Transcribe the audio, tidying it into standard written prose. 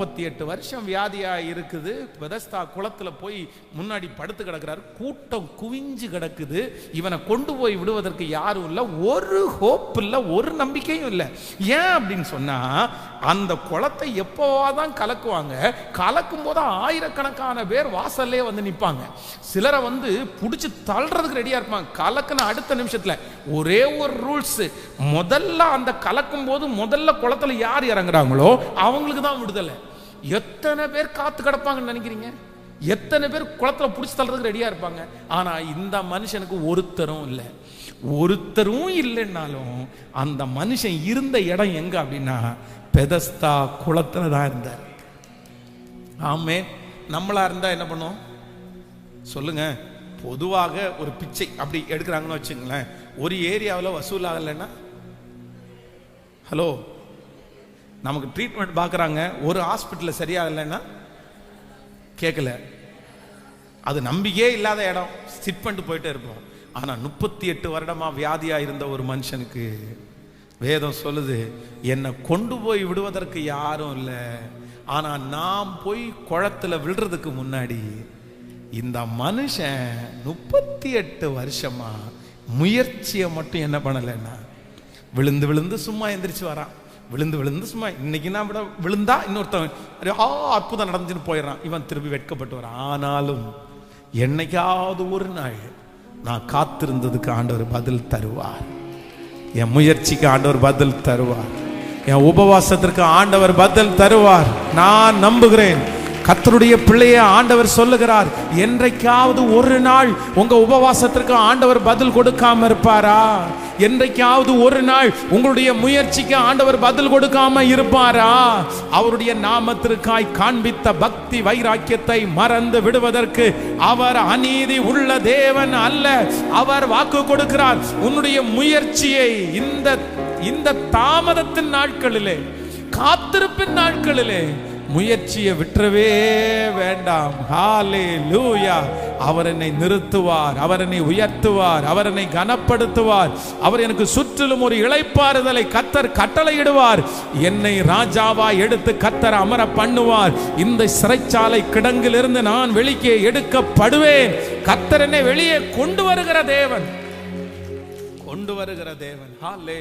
38 வருஷம் வியாதியா இருக்குது. பெதஸ்தா குளத்துல போய் முன்னாடி படுத்து கிடக்கிறாரு. கூட்டம் குவிஞ்சு கிடக்குது. இவனை கொண்டு போய் விடுவதற்கு யாரும் இல்லை, ஒரு ஹோப் இல்லை, ஒரு நம்பிக்கையும் இல்லை. ஏன் அப்படின்னு சொன்னா, அந்த குளத்தை எப்போவாதான் கலக்குவாங்க. கலக்கும் போது ஆயிரக்கணக்கான பேர் வாசல்லே வந்து நிற்பாங்க. சிலரை வந்து பிடிச்சி தள்ளுறதுக்கு ரெடியா இருப்பாங்க. கலக்குன அடுத்த நிமிஷத்துல ஒரே ஒரு ரூல்ஸ், முதல்ல அந்த கலக்கும் போது முதல்ல குளத்துல யார் இறங்குறாங்களோ அவங்களுக்கு தான் விடுதலை. எத்தனை பேர் காத்து கிடப்பாங்கன்னு நினைக்கிறீங்க? எத்தனை பேர் குளத்துல பிடிச்சி தள்ளுறதுக்கு ரெடியா இருப்பாங்க? ஆனா இந்த மனுஷனுக்கு ஒருத்தரும் இல்லை. ஒருத்தரும் இல்லைன்னாலும் அந்த மனுஷன் இருந்த இடம் எங்க அப்படின்னா பெதஸ்தா குளத்துல தான் இருந்தார். ஆமே. நம்மளா இருந்தா என்ன பண்ணுவோம் சொல்லுங்க? பொதுவாக ஒரு பிச்சை அப்படி எடுக்கிறாங்கன்னு வச்சுங்களேன், ஒரு ஏரியாவில் வசூல் ஆகலைன்னா, ஹலோ, நமக்கு ட்ரீட்மெண்ட் பார்க்குறாங்க, ஒரு ஹாஸ்பிட்டலில் சரியாகலைன்னா கேட்கல, அது நம்பிக்கையே இல்லாத இடம், சிட் பண்ணிட்டு போயிட்டே இருப்போம். ஆனால் 38 வருடமா வியாதியா இருந்த ஒரு மனுஷனுக்கு வேதம் சொல்லுது, என்னை கொண்டு போய் விடுவதற்கு யாரும் இல்லை. ஆனால் நான் போய் குளத்துல விழுறதுக்கு முன்னாடி இந்த மனுஷன் 38 வருஷமா முயற்சியை மட்டும் என்ன பண்ணலைன்னா, விழுந்து விழுந்து சும்மா எந்திரிச்சு வரான். விழுந்து விழுந்து சும்மா, இன்னைக்கு நான் விட விழுந்தா இன்னொருத்தவன் அற்புதம் நடந்துன்னு போயிடறான், இவன் திரும்பி வெட்கப்பட்டு வரான். ஆனாலும் என்னைக்காவது ஒரு நாள் நான் காத்திருந்ததுக்கு ஆண்டவர் பதில் தருவார். என் முயற்சிக்கு ஆண்டவர் பதில் தருவார். என் உபவாசத்திற்கு ஆண்டவர் பதில் தருவார். நான் நம்புகிறேன். கர்த்தருடைய பிள்ளைய ஆண்டவர் சொல்லுகிறார், என்றைக்காவது ஒரு நாள் உங்க உபவாசத்திற்கு ஆண்டவர் பதில் கொடுக்காம இருப்பாரா? என்றைக்காவது ஒரு நாள் உங்களுடைய முயற்சிக்கு ஆண்டவர் பதில் கொடுக்காம இருப்பாரா? அவருடைய நாமத்திற்காய் காண்பித்த பக்தி வைராக்கியத்தை மறந்து விடுவதற்கு அவர் அநீதி உள்ள தேவன் அல்ல. அவர் வாக்கு கொடுக்கிறார், உன்னுடைய முயற்சியை இந்த தாமதத்தின் நாட்களிலே, காத்திருப்பின் நாட்களிலே முயற்சியை விட்டுறவே வேண்டாம். ஹல்லேலூயா. அவர் என்னை நிறுத்துவார், அவர் என்னை உயர்த்துவார், அவர் என்னை கனப்படுத்துவார். அவர் எனக்கு சுற்றிலும் ஒரு இளைப்பாறுதலை கர்த்தர் கட்டளையிடுவார். என்னை ராஜாவா எடுத்து கர்த்தர் அமர பண்ணுவார். இந்த சிறைச்சாலை கிடங்கிலிருந்து நான் வெளியே எடுக்கப்படுவேன். கர்த்தர் என்னை வெளியே கொண்டு வருகிற தேவன், கொண்டு வருகிற தேவன். ஹல்லேலூயா.